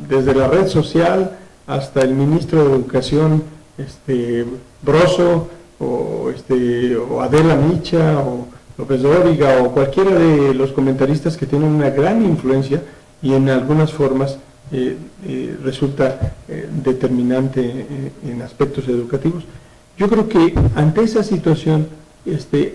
desde la red social hasta el ministro de Educación, Broso, o Adela Micha, o López Dóriga, o cualquiera de los comentaristas que tienen una gran influencia y en algunas formas resulta determinante en aspectos educativos. Yo creo que ante esa situación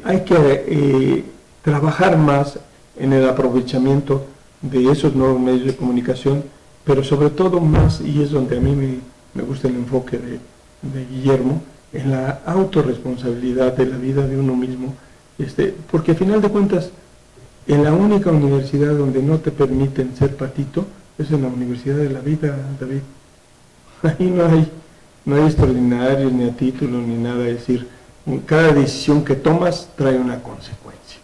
hay que trabajar más en el aprovechamiento de esos nuevos medios de comunicación, pero sobre todo más, y es donde a mí me gusta el enfoque de Guillermo, en la autorresponsabilidad de la vida de uno mismo, porque a final de cuentas, en la única universidad donde no te permiten ser patito es en la Universidad de la Vida, David. Ahí no hay extraordinarios, ni a título, ni nada. Es decir, cada decisión que tomas trae una consecuencia,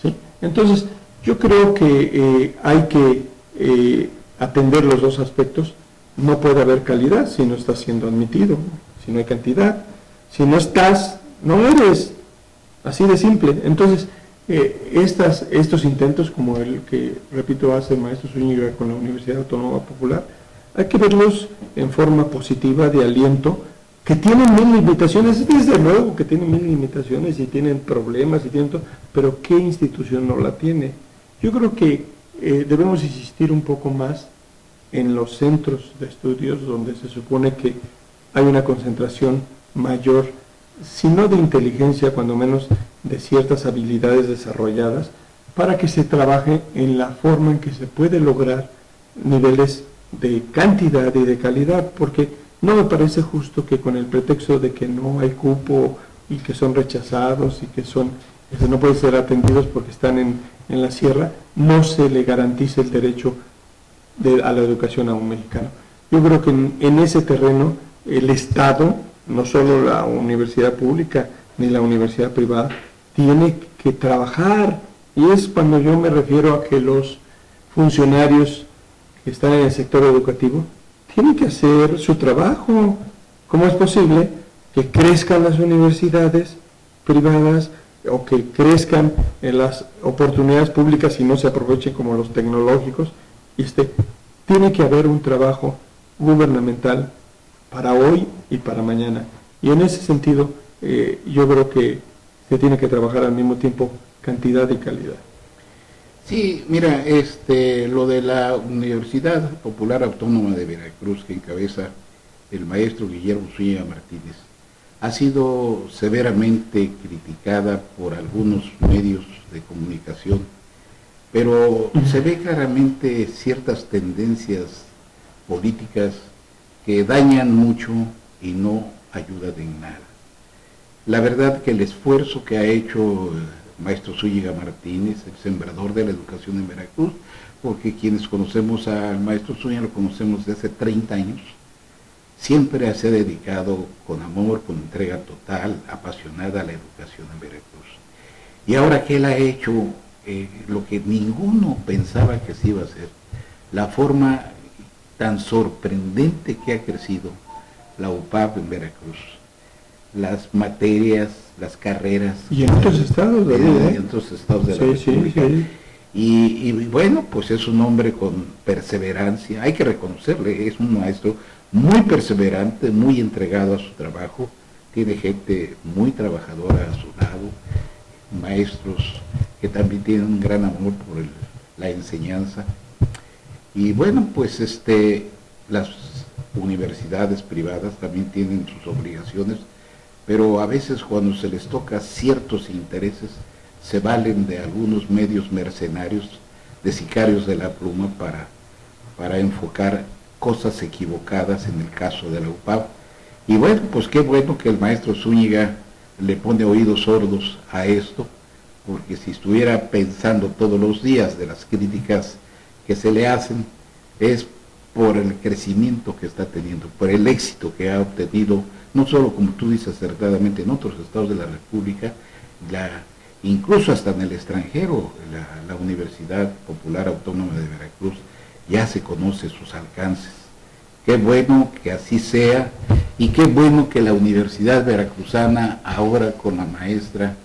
¿sí? Entonces, yo creo que hay que atender los dos aspectos. No puede haber calidad si no estás siendo admitido, si no hay cantidad. Si no estás, no eres. Así de simple. Entonces, estos intentos, como el que, repito, hace el maestro Zúñiga con la Universidad Autónoma Popular, hay que verlos en forma positiva, de aliento, que tienen mil limitaciones, desde luego que tienen mil limitaciones y tienen problemas y tienen todo, pero ¿qué institución no la tiene? Yo creo que debemos insistir un poco más en los centros de estudios donde se supone que hay una concentración mayor, si no de inteligencia, cuando menos de ciertas habilidades desarrolladas, para que se trabaje en la forma en que se puede lograr niveles de cantidad y de calidad, porque no me parece justo que con el pretexto de que no hay cupo y que son rechazados y que no pueden ser atendidos porque están en la sierra, no se le garantice el derecho a la educación a un mexicano. Yo creo que en ese terreno el Estado, no solo la universidad pública ni la universidad privada, tiene que trabajar Y es cuando yo me refiero a que los funcionarios que están en el sector educativo tienen que hacer su trabajo. ¿Cómo es posible que crezcan las universidades privadas o que crezcan en las oportunidades públicas y no se aprovechen como los tecnológicos? Tiene que haber un trabajo gubernamental para hoy y para mañana. Y en ese sentido, yo creo que se tiene que trabajar al mismo tiempo cantidad y calidad. Sí, mira, lo de la Universidad Popular Autónoma de Veracruz, que encabeza el maestro Guillermo Zúñiga Martínez, ha sido severamente criticada por algunos medios de comunicación, pero se ve claramente ciertas tendencias políticas que dañan mucho y no ayudan en nada. La verdad que el esfuerzo que ha hecho el maestro Zúñiga Martínez, el sembrador de la educación en Veracruz, porque quienes conocemos al maestro Zúñiga lo conocemos desde hace 30 años, siempre se ha dedicado con amor, con entrega total, apasionada a la educación en Veracruz. Y ahora que él ha hecho lo que ninguno pensaba que se iba a hacer, la forma tan sorprendente que ha crecido la UPAV en Veracruz, las materias, las carreras. Y en otros estados, ¿verdad? En otros estados de la República. Sí. Y bueno, pues es un hombre con perseverancia, hay que reconocerle, es un maestro muy perseverante, muy entregado a su trabajo, tiene gente muy trabajadora a su lado, maestros que también tienen un gran amor por la enseñanza. Y bueno, pues las universidades privadas también tienen sus obligaciones, pero a veces cuando se les toca ciertos intereses, se valen de algunos medios mercenarios, de sicarios de la pluma, para enfocar cosas equivocadas en el caso de la UPAV. Y bueno, pues qué bueno que el maestro Zúñiga le pone oídos sordos a esto, porque si estuviera pensando todos los días de las críticas que se le hacen, es por el crecimiento que está teniendo, por el éxito que ha obtenido, no solo como tú dices acertadamente en otros estados de la República, incluso hasta en el extranjero, la Universidad Popular Autónoma de Veracruz ya se conoce sus alcances. Qué bueno que así sea, y qué bueno que la Universidad Veracruzana, ahora con la maestra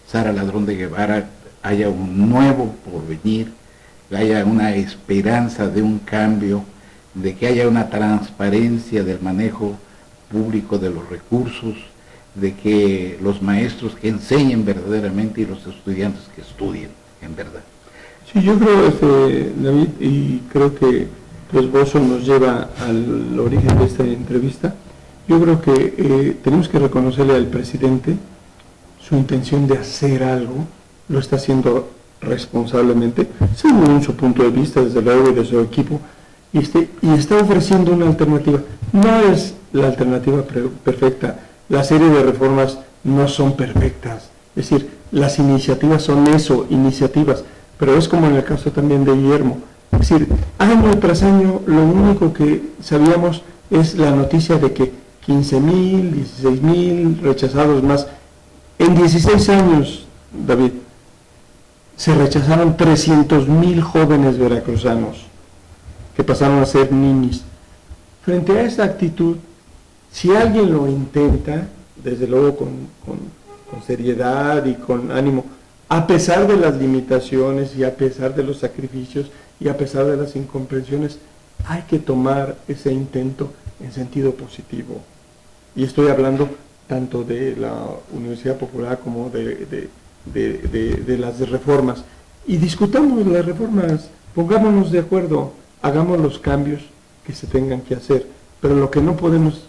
Sara Ladrón de Guevara, haya un nuevo porvenir, haya una esperanza de un cambio, de que haya una transparencia del manejo público de los recursos, de que los maestros que enseñen verdaderamente y los estudiantes que estudien en verdad. Sí, yo creo, David, y creo que tu esbozo nos lleva al origen de esta entrevista. Yo creo que tenemos que reconocerle al presidente su intención de hacer algo, lo está haciendo responsablemente, según su punto de vista, desde luego, y de su equipo, y está ofreciendo una alternativa. No es la alternativa perfecta, la serie de reformas no son perfectas, es decir, las iniciativas son eso, iniciativas, pero es como en el caso también de Guillermo, es decir, año tras año lo único que sabíamos es la noticia de que 15,000, 16,000 rechazados más. En 16 años, David, se rechazaron 300,000 jóvenes veracruzanos que pasaron a ser ninis. Frente a esa actitud, si alguien lo intenta, desde luego con seriedad y con ánimo, a pesar de las limitaciones y a pesar de los sacrificios y a pesar de las incomprensiones, hay que tomar ese intento en sentido positivo. Y estoy hablando tanto de la Universidad Popular como de las reformas. Y discutamos las reformas, pongámonos de acuerdo, hagamos los cambios que se tengan que hacer, pero lo que no podemos,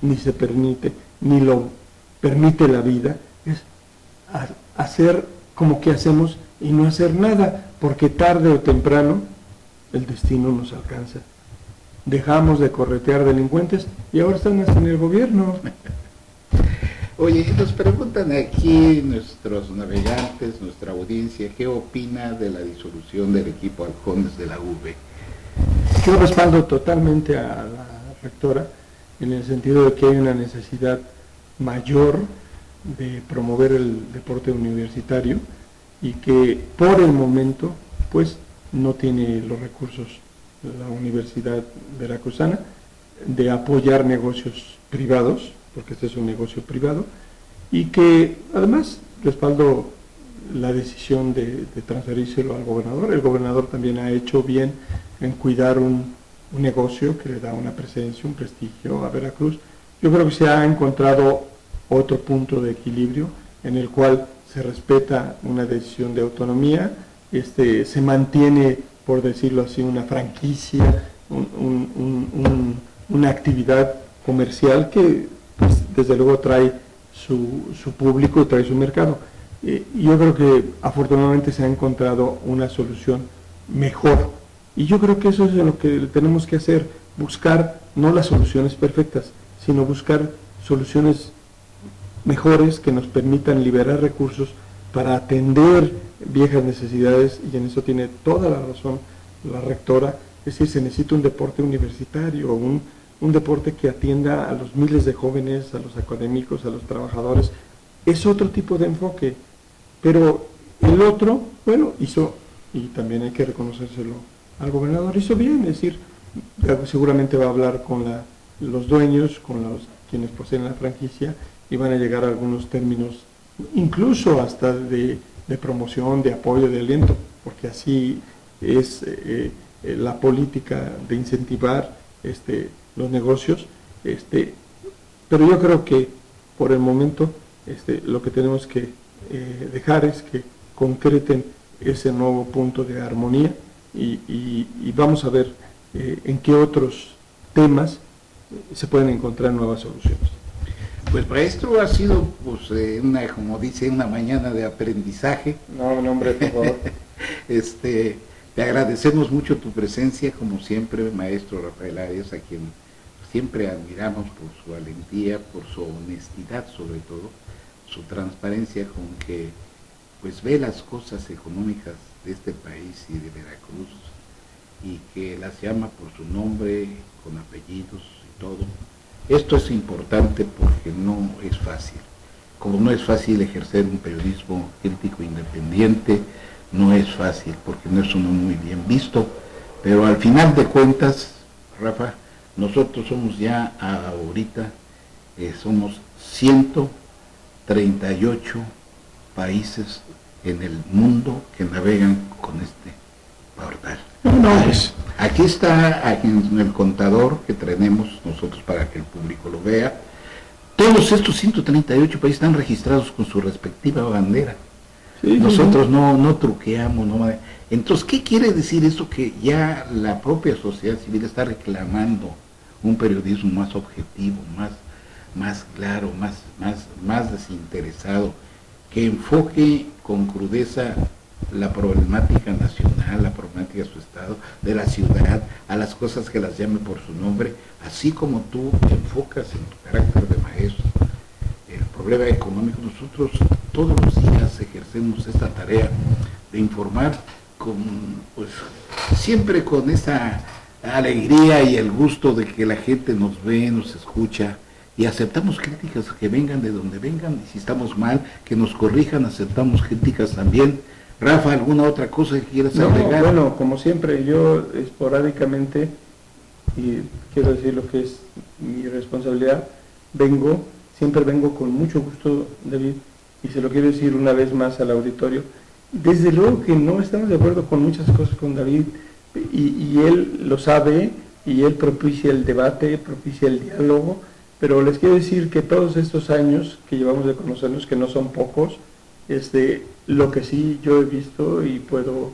ni se permite, ni lo permite la vida, es hacer como que hacemos y no hacer nada, porque tarde o temprano el destino nos alcanza. Dejamos de corretear delincuentes y ahora están hasta en el gobierno. Oye, nos preguntan aquí nuestros navegantes, nuestra audiencia, ¿qué opina de la disolución del equipo Halcones de la UV? Yo respaldo totalmente a la rectora en el sentido de que hay una necesidad mayor de promover el deporte universitario y que por el momento pues no tiene los recursos la Universidad Veracruzana de apoyar negocios privados, porque este es un negocio privado, y que además respaldo la decisión de transferírselo al gobernador. El gobernador también ha hecho bien en cuidar un negocio que le da una presencia, un prestigio a Veracruz. Yo creo que se ha encontrado otro punto de equilibrio en el cual se respeta una decisión de autonomía, se mantiene, por decirlo así, una franquicia, una actividad comercial que pues, desde luego trae su público y trae su mercado. Yo creo que afortunadamente se ha encontrado una solución mejor, y yo creo que eso es lo que tenemos que hacer, buscar no las soluciones perfectas, sino buscar soluciones mejores que nos permitan liberar recursos para atender viejas necesidades, y en eso tiene toda la razón la rectora. Es decir, se necesita un deporte universitario, un deporte que atienda a los miles de jóvenes, a los académicos, a los trabajadores. Es otro tipo de enfoque, pero el otro, bueno, hizo, y también hay que reconocérselo al gobernador, hizo bien. Es decir, seguramente va a hablar con los dueños, con quienes poseen la franquicia, y van a llegar a algunos términos, incluso hasta de promoción, de apoyo, de aliento, porque así es la política de incentivar los negocios. Pero yo creo que por el momento lo que tenemos que dejar es que concreten ese nuevo punto de armonía, y vamos a ver en qué otros temas se pueden encontrar nuevas soluciones. Pues maestro, ha sido pues como dice, una mañana de aprendizaje. No, hombre, por favor. Te agradecemos mucho tu presencia, como siempre, maestro Rafael Arias, a quien siempre admiramos por su valentía, por su honestidad, sobre todo, su transparencia con que pues ve las cosas económicas de este país y de Veracruz, y que las llama por su nombre, con apellidos y todo. Esto es importante porque no es fácil. Como no es fácil ejercer un periodismo crítico independiente, no es fácil porque no es uno muy bien visto, pero al final de cuentas, Rafa, nosotros somos ya ahorita, somos 138 países en el mundo que navegan con este portal. Aquí está en el contador que tenemos nosotros para que el público lo vea. Todos estos 138 países están registrados con su respectiva bandera. Nosotros no truqueamos. Entonces, ¿qué quiere decir eso? Que ya la propia sociedad civil está reclamando un periodismo más objetivo, más claro, más desinteresado, que enfoque con crudeza la problemática nacional, la problemática de su estado, de la ciudad, a las cosas que las llame por su nombre, así como tú enfocas en tu carácter de maestro el problema económico. Nosotros todos los días ejercemos esta tarea de informar siempre con esa alegría y el gusto de que la gente nos ve, nos escucha, y aceptamos críticas que vengan de donde vengan, y si estamos mal, que nos corrijan, aceptamos críticas también. Rafa, ¿alguna otra cosa que quieras agregar? Bueno, como siempre, yo esporádicamente, y quiero decir lo que es mi responsabilidad, siempre vengo con mucho gusto, David, y se lo quiero decir una vez más al auditorio. Desde luego que no estamos de acuerdo con muchas cosas con David, y él lo sabe, y él propicia el debate, propicia el diálogo, pero les quiero decir que todos estos años que llevamos de conocernos, que no son pocos, lo que sí yo he visto y puedo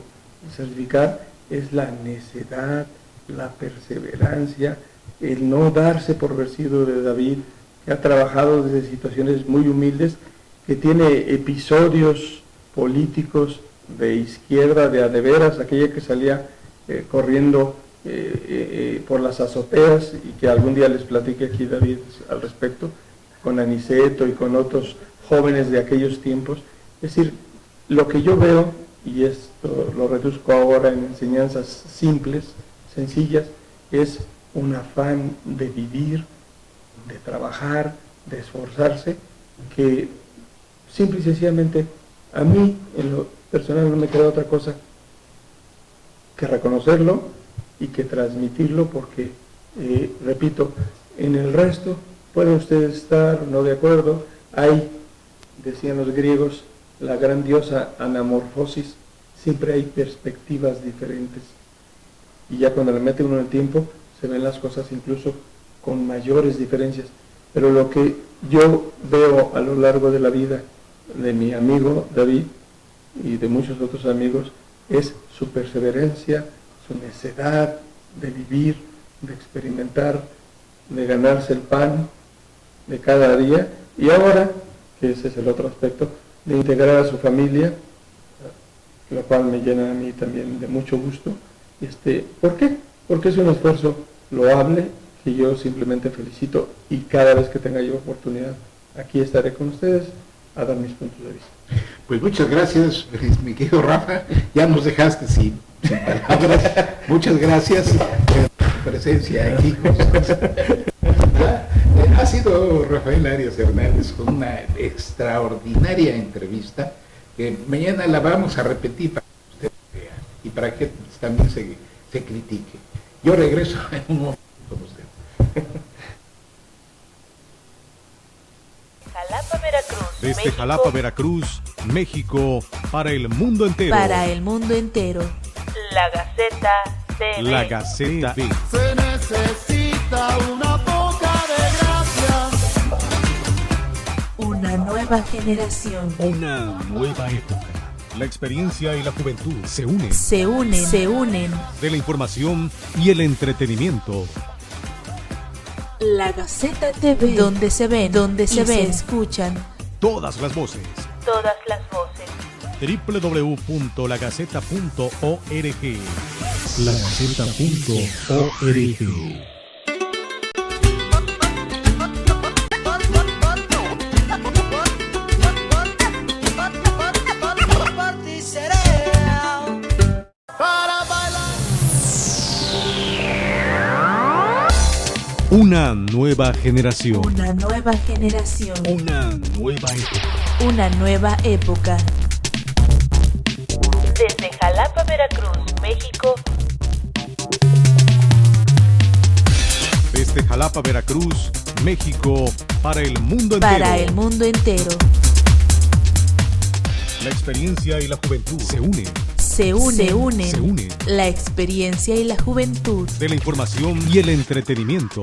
certificar es la necedad, la perseverancia, el no darse por vencido de David, que ha trabajado desde situaciones muy humildes, que tiene episodios políticos de izquierda, de adeveras, aquella que salía corriendo por las azoteas, y que algún día les platique aquí David al respecto, con Aniceto y con otros jóvenes de aquellos tiempos. Es decir, lo que yo veo, y esto lo reduzco ahora en enseñanzas simples, sencillas, es un afán de vivir, de trabajar, de esforzarse, que simple y sencillamente a mí, personal no me queda otra cosa que reconocerlo y que transmitirlo, porque, repito, en el resto pueden ustedes estar no de acuerdo. Hay, decían los griegos, la grandiosa anamorfosis, siempre hay perspectivas diferentes. Y ya cuando le mete uno el tiempo, se ven las cosas incluso con mayores diferencias. Pero lo que yo veo a lo largo de la vida de mi amigo David y de muchos otros amigos es su perseverancia, su necedad de vivir, de experimentar, de ganarse el pan de cada día, y ahora, que ese es el otro aspecto, de integrar a su familia, lo cual me llena a mí también de mucho gusto. ¿Por qué? Porque es un esfuerzo loable que yo simplemente felicito, y cada vez que tenga yo oportunidad, aquí estaré con ustedes a dar mis puntos de vista. Pues muchas gracias, mi querido Rafa, ya nos dejaste sin palabras. Muchas gracias por tu presencia aquí. Ha sido Rafael Arias Hernández con una extraordinaria entrevista que mañana la vamos a repetir para que usted vea y para que también se critique. Yo regreso en un momento con usted. Jalapa, Veracruz. Desde México, Jalapa, Veracruz, México, para el mundo entero. para el mundo entero. La Gaceta TV. La Gaceta TV. Se necesita una poca de gracia. Una nueva generación. Una nueva época. La experiencia y la juventud se unen. Se unen. De la información y el entretenimiento. La Gaceta TV. Donde se ven, se escuchan Todas las voces. todas las voces. www.lagaceta.org. Lagaceta.org. Para bailar. Una nueva generación. Una nueva generación. Una nueva época. Una nueva época. Desde Jalapa, Veracruz, México. Desde Jalapa, Veracruz, México, para el mundo entero. Para el mundo entero. La experiencia y la juventud se unen. Se unen. Se unen. La experiencia y la juventud. De la información y el entretenimiento.